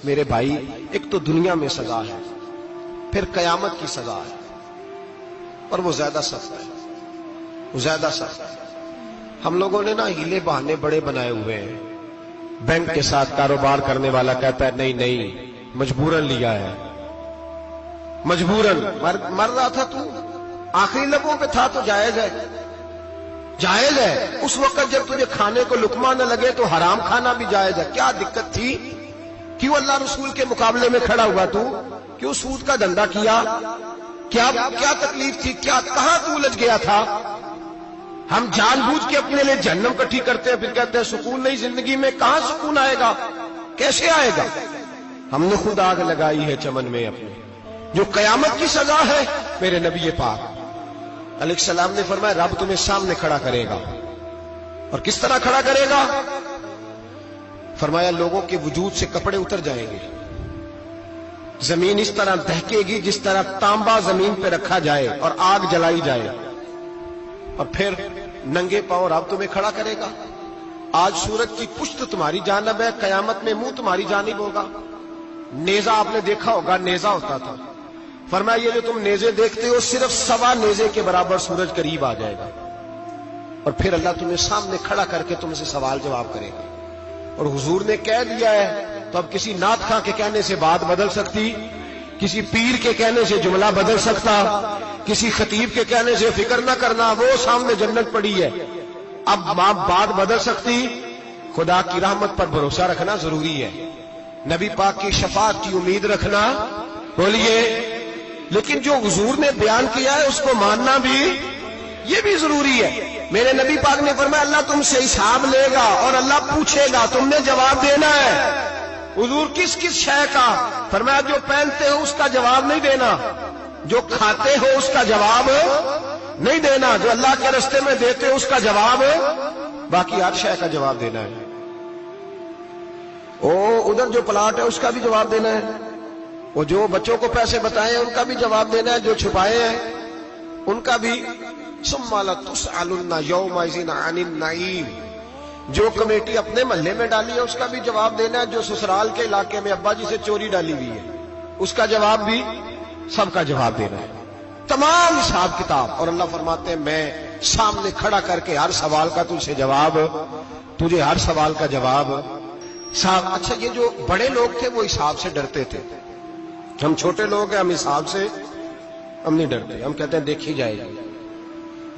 میرے بھائی ایک تو دنیا میں سزا ہے، پھر قیامت کی سزا ہے، اور وہ زیادہ سخت ہے، وہ زیادہ سخت ہے۔ ہم لوگوں نے نا ہیلے بہانے بڑے بنائے ہوئے ہیں۔ بینک کے ساتھ کاروبار کرنے والا کہتا ہے نہیں نہیں مجبوراً لیا ہے، مجبوراً مر رہا تھا تو، آخری لبوں پہ تھا تو جائز ہے، جائز ہے۔ اس وقت جب تجھے کھانے کو لقمہ نہ لگے تو حرام کھانا بھی جائز ہے، کیا دقت تھی؟ کیوں اللہ رسول کے مقابلے میں کھڑا ہوا تو؟ کیوں سود کا دھندا کیا؟ کیا تکلیف تھی؟ کہاں تو الجھ گیا تھا؟ ہم جان بوجھ کے اپنے لیے جہنم کٹھی کرتے ہیں، پھر کہتے ہیں سکون نہیں زندگی میں۔ کہاں سکون آئے گا؟ کیسے آئے گا؟ ہم نے خود آگ لگائی ہے چمن میں اپنے۔ جو قیامت کی سزا ہے، میرے نبی پاک علیہ السلام نے فرمایا رب تمہیں سامنے کھڑا کرے گا، اور کس طرح کھڑا کرے گا؟ فرمایا لوگوں کے وجود سے کپڑے اتر جائیں گے، زمین اس طرح دہکے گی جس طرح تانبا زمین پہ رکھا جائے اور آگ جلائی جائے، اور پھر ننگے پاؤں رب تمہیں کھڑا کرے گا۔ آج سورج کی پشت تمہاری جانب ہے، قیامت میں منہ تمہاری جانب ہوگا۔ نیزہ آپ نے دیکھا ہوگا، نیزہ ہوتا تھا، فرمایا یہ جو تم نیزے دیکھتے ہو صرف سوا نیزے کے برابر سورج قریب آ جائے گا، اور پھر اللہ تمہیں سامنے کھڑا کر کے تم سے سوال جواب کرے گا۔ اور حضور نے کہہ دیا ہے تو اب کسی نعت خواں کے کہنے سے بات بدل سکتی، کسی پیر کے کہنے سے جملہ بدل سکتا، کسی خطیب کے کہنے سے فکر نہ کرنا وہ سامنے جنت پڑی ہے، اب بات بدل سکتی؟ خدا کی رحمت پر بھروسہ رکھنا ضروری ہے، نبی پاک کی شفاعت کی امید رکھنا، بولیے، لیکن جو حضور نے بیان کیا ہے اس کو ماننا بھی یہ بھی ضروری ہے۔ میرے نبی پاک نے فرمایا اللہ تم سے حساب لے گا اور اللہ پوچھے گا، تم نے جواب دینا ہے۔ حضور کس کس شے کا؟ فرمایا جو پہنتے ہو اس کا جواب نہیں دینا، جو کھاتے ہو اس کا جواب نہیں دینا، جو اللہ کے راستے میں دیتے ہو اس کا جواب، باقی ہر شے کا جواب دینا ہے۔ ادھر جو پلاٹ ہے اس کا بھی جواب دینا ہے، وہ جو بچوں کو پیسے بتائے ہیں ان کا بھی جواب دینا ہے، جو چھپائے ہیں ان کا بھی۔ ثم لتسألن یومئذ عن النعیم، جو کمیٹی اپنے محلے میں ڈالی ہے اس کا بھی جواب دینا ہے، جو سسرال کے علاقے میں ابا جی سے چوری ڈالی ہوئی ہے اس کا جواب بھی، سب کا جواب دینا ہے، تمام حساب کتاب۔ اور اللہ فرماتے ہیں میں سامنے کھڑا کر کے ہر سوال کا تجھ سے جواب، تجھے ہر سوال کا جواب۔ اچھا یہ جو بڑے لوگ تھے وہ حساب سے ڈرتے تھے، ہم چھوٹے لوگ ہیں ہم حساب سے ہم نہیں ڈرتے، ہم کہتے ہیں دیکھی جائے گی۔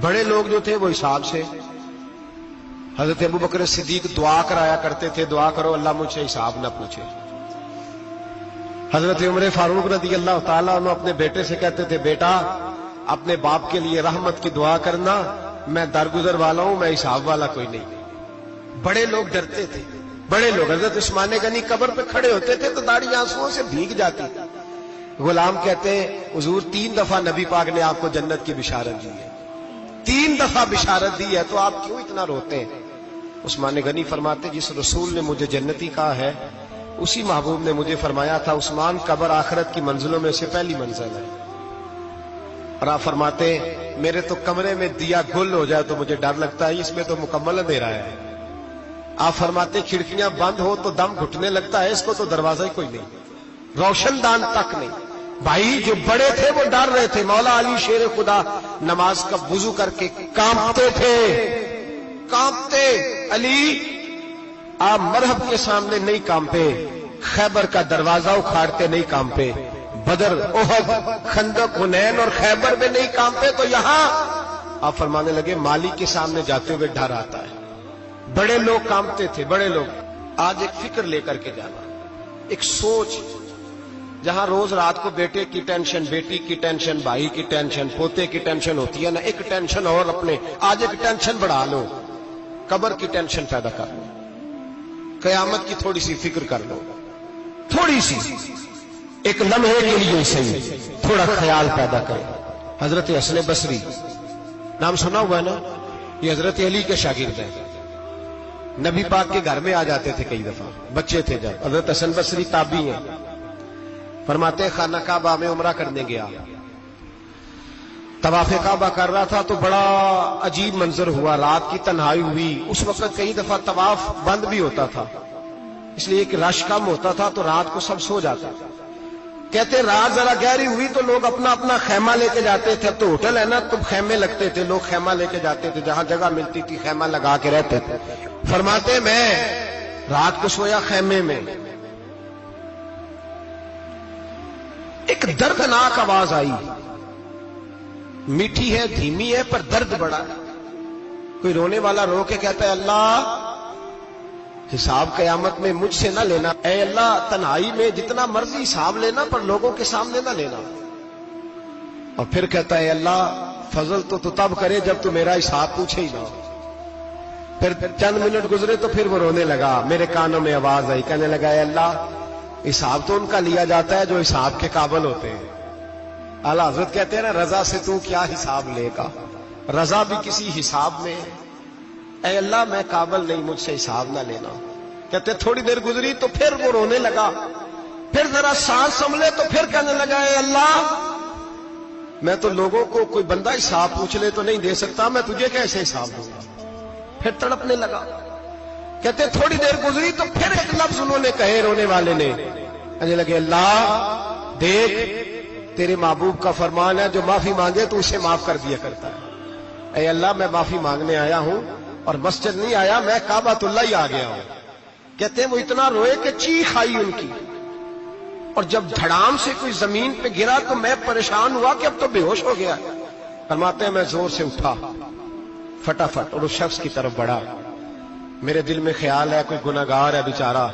بڑے لوگ جو تھے وہ حساب سے، حضرت ابو بکر صدیق دعا کرایا کرتے تھے، دعا کرو اللہ مجھ سے حساب نہ پوچھے۔ حضرت عمر فاروق رضی اللہ تعالیٰ عنہ اپنے بیٹے سے کہتے تھے بیٹا اپنے باپ کے لیے رحمت کی دعا کرنا، میں درگزر والا ہوں، میں حساب والا کوئی نہیں۔ بڑے لوگ ڈرتے تھے، بڑے لوگ۔ حضرت عثمان غنی قبر پہ کھڑے ہوتے تھے تو داڑھی آنسوؤں سے بھیگ جاتی۔ غلام کہتے ہیں حضور 3 دفعہ نبی پاک نے آپ کو جنت کی بشارت دی ہے، 3 دفعہ بشارت دی ہے، تو آپ کیوں اتنا روتے ہیں؟ عثمان غنی فرماتے جس رسول نے مجھے جنتی کہا ہے اسی محبوب نے مجھے فرمایا تھا عثمان قبر آخرت کی منزلوں میں سے پہلی منزل ہے۔ اور آپ فرماتے میرے تو کمرے میں دیا گل ہو جائے تو مجھے ڈر لگتا ہے، اس میں تو مکمل اندھیرا ہے۔ آپ فرماتے کھڑکیاں بند ہو تو دم گھٹنے لگتا ہے، اس کو تو دروازہ ہی کوئی نہیں، روشن دان تک نہیں۔ بھائی جو بڑے تھے وہ ڈر رہے تھے۔ مولا علی شیر خدا نماز کا وضو کر کے کانپتے تھے، کانپتے۔ علی آپ مرحب کے سامنے نہیں کانپے، خیبر کا دروازہ اکھاڑتے نہیں کانپے، بدر احد خندق حنین اور خیبر میں نہیں کانپے، تو یہاں آپ فرمانے لگے مالی کے سامنے جاتے ہوئے ڈر آتا ہے۔ بڑے لوگ کانپتے تھے، بڑے لوگ۔ آج ایک فکر لے کر کے جانا، ایک سوچ، جہاں روز رات کو بیٹے کی ٹینشن، بیٹی کی ٹینشن، بھائی کی ٹینشن، پوتے کی ٹینشن ہوتی ہے نا، ایک ٹینشن اور اپنے آج ایک ٹینشن بڑھا لو، قبر کی ٹینشن پیدا کر لو، قیامت کی تھوڑی سی فکر کر لو، تھوڑی سی، ایک لمحے کے لیے صحیح تھوڑا خیال پیدا کرے۔ حضرت حسن بصری نام سنا ہوا ہے نا، یہ حضرت علی کے شاگرد ہیں، نبی پاک کے گھر میں آ جاتے تھے کئی دفعہ، بچے تھے جب۔ حضرت حسن بصری تابعی ہیں، فرماتے خانہ کعبہ میں عمرہ کرنے گیا، طواف کعبہ کر رہا تھا تو بڑا عجیب منظر ہوا، رات کی تنہائی ہوئی، اس وقت کئی دفعہ طواف بند بھی ہوتا تھا، اس لیے کہ رش کم ہوتا تھا تو رات کو سب سو جاتے تھے. کہتے رات ذرا گہری ہوئی تو لوگ اپنا اپنا خیمہ لے کے جاتے تھے. اب تو ہوٹل ہے نا تو خیمے لگتے تھے, لوگ خیمہ لے کے جاتے تھے, جہاں جگہ ملتی تھی خیمہ لگا کے رہتے تھے. فرماتے میں رات کو سویا خیمے میں, ایک دردناک آواز آئی, میٹھی ہے دھیمی ہے پر درد بڑا ہے. کوئی رونے والا رو کے کہتا ہے اللہ حساب قیامت میں مجھ سے نہ لینا, اے اللہ تنہائی میں جتنا مرضی حساب لینا پر لوگوں کے سامنے نہ لینا. اور پھر کہتا ہے اللہ فضل تو تب کرے جب تو میرا حساب پوچھے ہی نہ. پھر چند منٹ گزرے تو پھر وہ رونے لگا. میرے کانوں میں آواز آئی, کہنے لگا اے اللہ حساب تو ان کا لیا جاتا ہے جو حساب کے قابل ہوتے ہیں. اعلیٰ حضرت کہتے ہیں نا رضا سے تو کیا حساب لے گا, رضا بھی کسی حساب میں ہے. اے اللہ میں قابل نہیں, مجھ سے حساب نہ لینا. کہتے تھوڑی دیر گزری تو پھر وہ رونے لگا. پھر ذرا سانس سنبھلے تو پھر کہنے لگا اے اللہ میں تو لوگوں کو کوئی بندہ حساب پوچھ لے تو نہیں دے سکتا, میں تجھے کیسے حساب دوں گا. پھر تڑپنے لگا. کہتے تھوڑی دیر گزری تو پھر ایک لفظ انہوں نے کہے رونے والے نے, کہنے لگے اللہ دیکھ تیرے محبوب کا فرمان ہے جو معافی مانگے تو اسے معاف کر دیا کرتا ہے. اے اللہ میں معافی مانگنے آیا ہوں اور مسجد نہیں آیا, میں کعبۃ اللہ ہی آ گیا ہوں. کہتے ہیں وہ اتنا روئے کہ چیخ آئی ان کی, اور جب دھڑام سے کوئی زمین پہ گرا تو میں پریشان ہوا کہ اب تو بے ہوش ہو گیا. فرماتے ہیں میں زور سے اٹھا فٹافٹ اور اس شخص کی طرف بڑھا. میرے دل میں خیال ہے کوئی گناہگار ہے بیچارہ,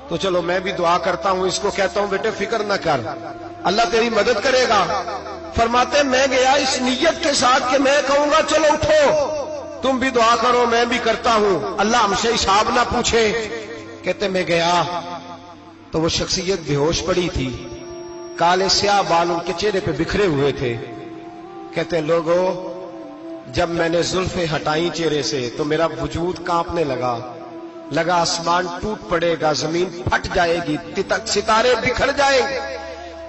تو چلو میں بھی دعا کرتا ہوں, اس کو کہتا ہوں بیٹے فکر نہ کر اللہ تیری مدد کرے گا. فرماتے ہیں میں گیا اس نیت کے ساتھ کہ میں کہوں گا چلو اٹھو تم بھی دعا کرو میں بھی کرتا ہوں, اللہ ہم سے حساب نہ پوچھے. کہتے میں گیا تو وہ شخصیت بے ہوش پڑی تھی, کالے سیاہ بال ان کے چہرے پہ بکھرے ہوئے تھے. کہتے لوگوں جب میں نے زلفیں ہٹائیں چہرے سے تو میرا وجود کانپنے لگا آسمان ٹوٹ پڑے گا, زمین پھٹ جائے گی, ستارے بکھر جائیں گے,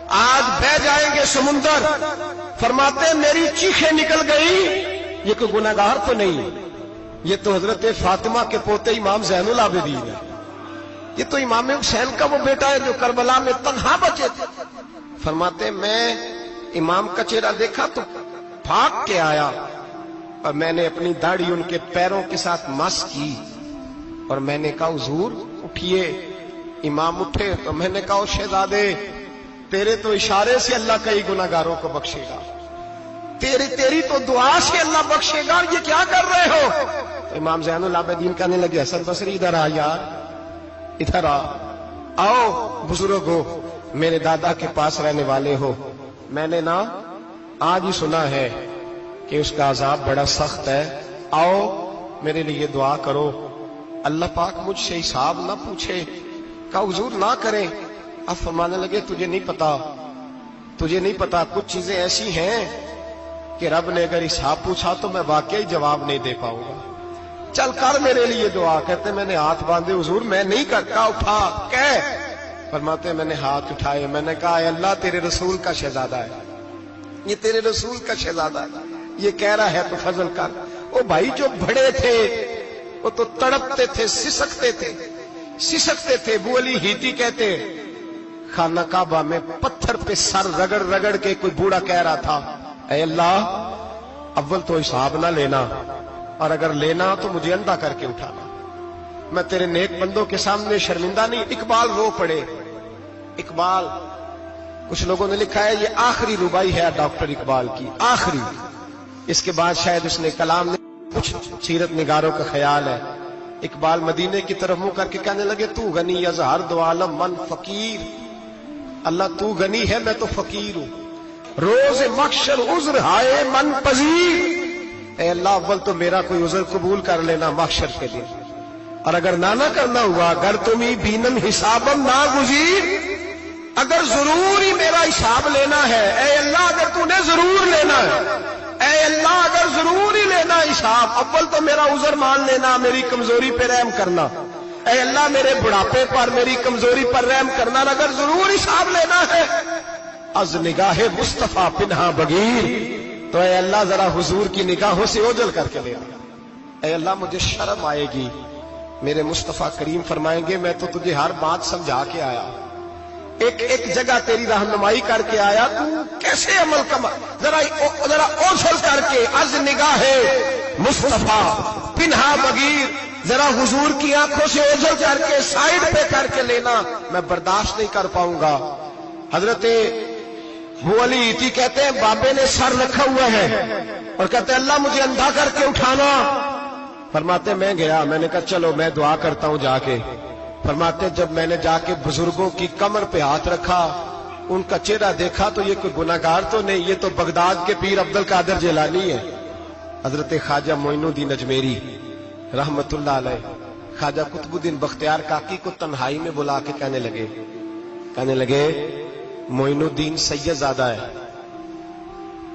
آج بہ جائیں گے سمندر. فرماتے میری چیخیں نکل گئی. یہ کوئی گناہگار تو نہیں, یہ تو حضرت فاطمہ کے پوتے امام زین العابدین ہے, یہ تو امام حسین کا وہ بیٹا ہے جو کربلا میں تنہا بچے تھے. فرماتے میں امام کا چہرہ دیکھا تو بھاگ کے آیا اور میں نے اپنی داڑھی ان کے پیروں کے ساتھ مس کی اور میں نے کہا حضور اٹھیے. امام اٹھے تو میں نے کہا شہزادے تیرے تو اشارے سے اللہ کئی گناہگاروں کو بخشے گا, تیری تو دعا سے اللہ بخشے گا, یہ کیا کر رہے ہو. امام زین العابدین کہنے لگے حسن بصری ادھر آ یار, ادھر آؤ بزرگ ہو, میرے دادا کے پاس رہنے والے ہو, میں نے نا آج ہی سنا ہے کہ اس کا عذاب بڑا سخت ہے, آؤ میرے لیے دعا کرو, اللہ پاک مجھ سے حساب نہ پوچھے. کہا حضور نہ کریں. اب فرمانے لگے تجھے نہیں پتا کچھ چیزیں ایسی ہیں کہ رب نے اگر حساب پوچھا تو میں واقعی جواب نہیں دے پاؤں گا, چل کر میرے لیے دعا. کہتے میں نے ہاتھ باندھے حضور میں نہیں کرتا, اٹھا کہہ. فرماتے میں نے ہاتھ اٹھائے, میں نے کہا اے اللہ تیرے رسول کا شہزادہ ہے, یہ تیرے رسول کا شہزادہ ہے, یہ کہہ رہا ہے تو فضل کر. وہ بھائی جو بڑے تھے وہ تو تڑپتے تھے, سسکتے تھے. ابو علی ہیتی کہتے خانہ کعبہ میں پتھر پہ سر رگڑ رگڑ کے کوئی بوڑھا کہہ رہا تھا اے اللہ اول تو حساب نہ لینا, اور اگر لینا تو مجھے اندھا کر کے اٹھانا, میں تیرے نیک بندوں کے سامنے شرمندہ نہیں. اقبال رو پڑے. اقبال کچھ لوگوں نے لکھا ہے یہ آخری ربائی ہے ڈاکٹر اقبال کی, آخری. اس کے بعد شاید اس نے کلام نے کچھ سیرت نگاروں کا خیال ہے. اقبال مدینے کی طرف منہ کر کے کہنے لگے تو غنی از ہر دو عالم من فقیر, اللہ تو غنی ہے میں تو فقیر ہوں. روز محشر عذر ہائے من پذیر, اے اللہ اول تو میرا کوئی عذر قبول کر لینا محشر کے دن, اور اگر نہ کرنا ہوا اگر تمہیں بینم حسابم نہ گزیر, اگر ضرور ہی میرا حساب لینا ہے اے اللہ اگر تو نے ضرور لینا ہے, اے اللہ اگر ضرور ہی لینا حساب اول تو میرا عذر مان لینا, میری کمزوری پہ رحم کرنا. اے اللہ میرے بڑھاپے پر میری کمزوری پر رحم کرنا, اگر ضرور حساب لینا ہے از نگاہ مصطفیٰ پنہا بغیر, تو اے اللہ ذرا حضور کی نگاہوں سے اوجل کر کے لینا. اے اللہ مجھے شرم آئے گی, میرے مصطفیٰ کریم فرمائیں گے میں تو تجھے ہر بات سمجھا کے آیا، ایک ایک جگہ تیری رہنمائی کر کے آیا، تو کیسے عمل کما، ذرا اوصل کر کے از نگاہ مصطفیٰ پنہا بغیر، ذرا حضور کی آنکھوں سے اوجھل کر کے سائیڈ پہ کر کے لینا، میں برداشت نہیں کر پاؤں گا۔ حضرت وہ علی ایتی کہتے ہیں بابے نے سر رکھا ہوا ہے اور کہتے ہیں اللہ مجھے اندھا کر کے اٹھانا، فرماتے میں گیا، میں نے کہا چلو میں دعا کرتا ہوں جا کے، فرماتے جب میں نے جا کے بزرگوں کی کمر پہ ہاتھ رکھا، ان کا چہرہ دیکھا تو یہ کوئی گناہگار تو نہیں، یہ تو بغداد کے پیر عبد القادر جیلانی ہے۔ حضرت خواجہ معین الدین اجمیری رحمت اللہ علیہ خواجہ قطب الدین بختیار کاکی کو تنہائی میں بلا کے کہنے لگے معین الدین سید زادہ ہے،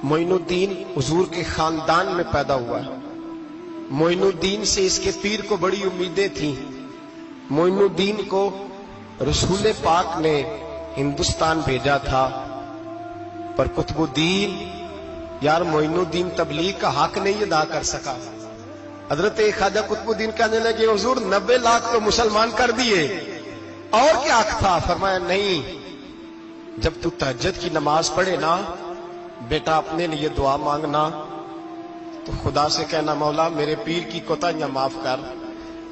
معین الدین حضور کے خاندان میں پیدا ہوا ہے، معین الدین سے اس کے پیر کو بڑی امیدیں تھیں، معین الدین کو رسول پاک نے ہندوستان بھیجا تھا، پر قطب الدین یار معین الدین تبلیغ کا حق نہیں ادا کر سکا۔ حضرت خواجہ قطب الدین کہنے لگے حضور 90 لاکھ تو مسلمان کر دیے، اور کیا حق تھا؟ فرمایا نہیں، جب تو تہجد کی نماز پڑھے نا بیٹا اپنے لیے دعا مانگنا تو خدا سے کہنا مولا میرے پیر کی کوتاہیاں معاف کر،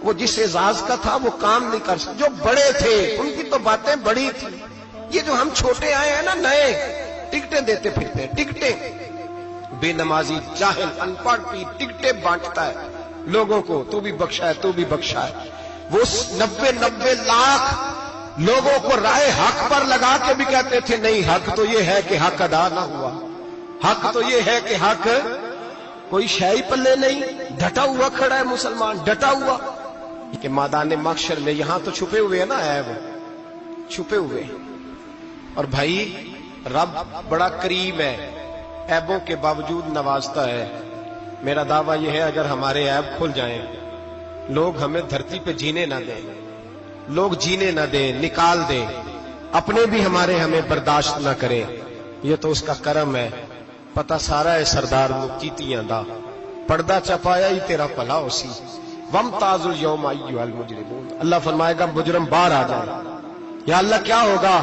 وہ جس اعزاز کا تھا وہ کام نہیں کر سکتا، جو بڑے تھے ان کی تو باتیں بڑی تھی، یہ جو ہم چھوٹے آئے ہیں نا نئے، ٹکٹیں دیتے پھرتے ہیں، ٹکٹیں، بے نمازی جاہل ان پڑھ پیر ٹکٹیں بانٹتا ہے لوگوں کو، تو بھی بخشا ہے تو بھی بخشا ہے۔ وہ 90 لاکھ لوگوں کو رائے حق پر لگا کے بھی کہتے تھے نہیں حق تو یہ ہے کہ حق ادا نہ ہوا، حق تو یہ ہے کہ حق کوئی شے پلے نہیں، ڈٹا ہوا کھڑا ہے مسلمان، ڈٹا ہوا کہ میدان محشر میں یہاں تو چھپے ہوئے ہیں نا عیب، چھپے ہوئے ہیں، اور بھائی رب بڑا کریم ہے، عیبوں کے باوجود نوازتا ہے۔ میرا دعویٰ یہ ہے اگر ہمارے عیب کھل جائیں، لوگ ہمیں دھرتی پہ جینے نہ دیں، لوگ جینے نہ دیں، نکال دیں، اپنے بھی ہمیں برداشت نہ کریں، یہ تو اس کا کرم ہے۔ پتہ سارا ہے سردار مکیتیاں دا، پردہ چپایا ہی تیرا بھلا ہو سی، وامتاز اليوم ایھا المجرمون، اللہ فرمائے گا مجرم باہر آ جائے، یا اللہ کیا ہوگا؟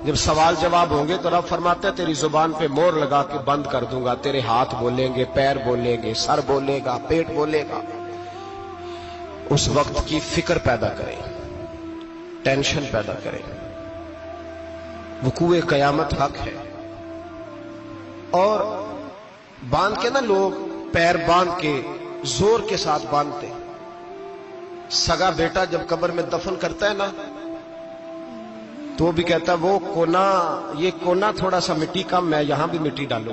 جب سوال جواب ہوں گے تو رب فرماتے ہیں تیری زبان پہ مور لگا کے بند کر دوں گا، تیرے ہاتھ بولیں گے، پیر بولیں گے، سر بولے گا، پیٹ بولے گا۔ اس وقت کی فکر پیدا کریں، ٹینشن پیدا کریں، وقوع قیامت حق ہے، اور باندھ کے نا لوگ پیر باندھ کے زور کے ساتھ باندھتے، سگا بیٹا جب قبر میں دفن کرتا ہے نا تو بھی کہتا وہ کونا، یہ کونا تھوڑا سا مٹی کم ہے، یہاں بھی مٹی ڈالو۔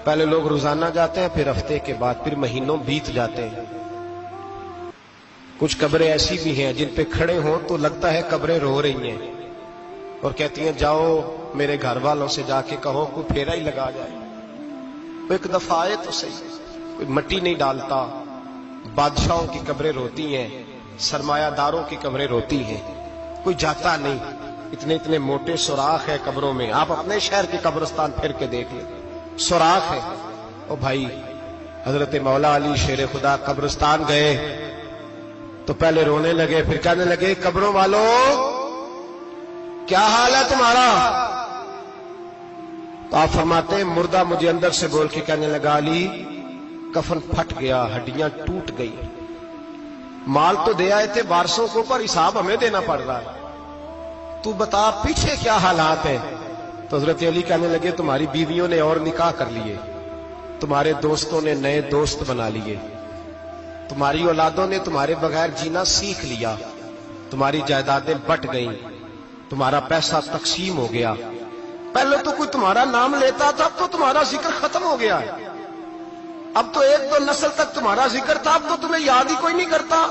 پہلے لوگ روزانہ جاتے ہیں، پھر ہفتے کے بعد، پھر مہینوں بیت جاتے ہیں۔ کچھ قبریں ایسی بھی ہیں جن پہ کھڑے ہوں تو لگتا ہے قبریں رو رہی ہیں اور کہتی ہیں جاؤ میرے گھر والوں سے جا کے کہو کوئی پھیرا ہی لگا جائے، وہ ایک دفعہ آئے تو صحیح، کوئی مٹی نہیں ڈالتا۔ بادشاہوں کی قبریں روتی ہیں، سرمایہ داروں کی قبریں روتی ہیں، کوئی جاتا نہیں، اتنے موٹے سوراخ ہے قبروں میں، آپ اپنے شہر کے قبرستان پھر کے دیکھ لیں، سوراخ ہے۔ او بھائی حضرت مولا علی شیر خدا قبرستان گئے تو پہلے رونے لگے، پھر کہنے لگے قبروں والوں کیا حال ہے تمہارا؟ تو آپ فرماتے ہیں مردہ مجھے اندر سے بول کے کہنے لگا علی کفن پھٹ گیا، ہڈیاں ٹوٹ گئی، مال تو دے آئے تھے وارثوں کو پر حساب ہمیں دینا پڑ رہا ہے، تو بتا پیچھے کیا حالات ہیں؟ تو حضرت علی کہنے لگے تمہاری بیویوں نے اور نکاح کر لیے، تمہارے دوستوں نے نئے دوست بنا لیے، تمہاری اولادوں نے تمہارے بغیر جینا سیکھ لیا، تمہاری جائیدادیں بٹ گئیں، تمہارا پیسہ تقسیم ہو گیا، پہلے تو کوئی تمہارا نام لیتا تھا، اب تو تمہارا ذکر ختم ہو گیا ہے، اب تو 1-2 نسل تک تمہارا ذکر تھا، اب تو تمہیں یاد ہی کوئی نہیں کرتا۔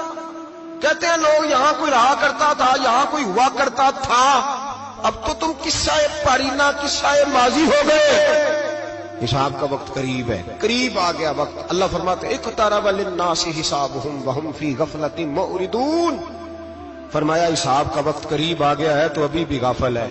کہتے ہیں لوگ یہاں کوئی رہا کرتا تھا، یہاں کوئی ہوا کرتا تھا، اب تو تم قصہ پارینہ، قصہ ماضی ہو گئے، حساب کا وقت قریب ہے، قریب آ گیا وقت۔ اللہ فرماتے ہیں اقترب للناس حسابهم وهم فی غفلۃ معرضون، فرمایا حساب کا وقت قریب آ گیا ہے تو ابھی بھی غافل ہے۔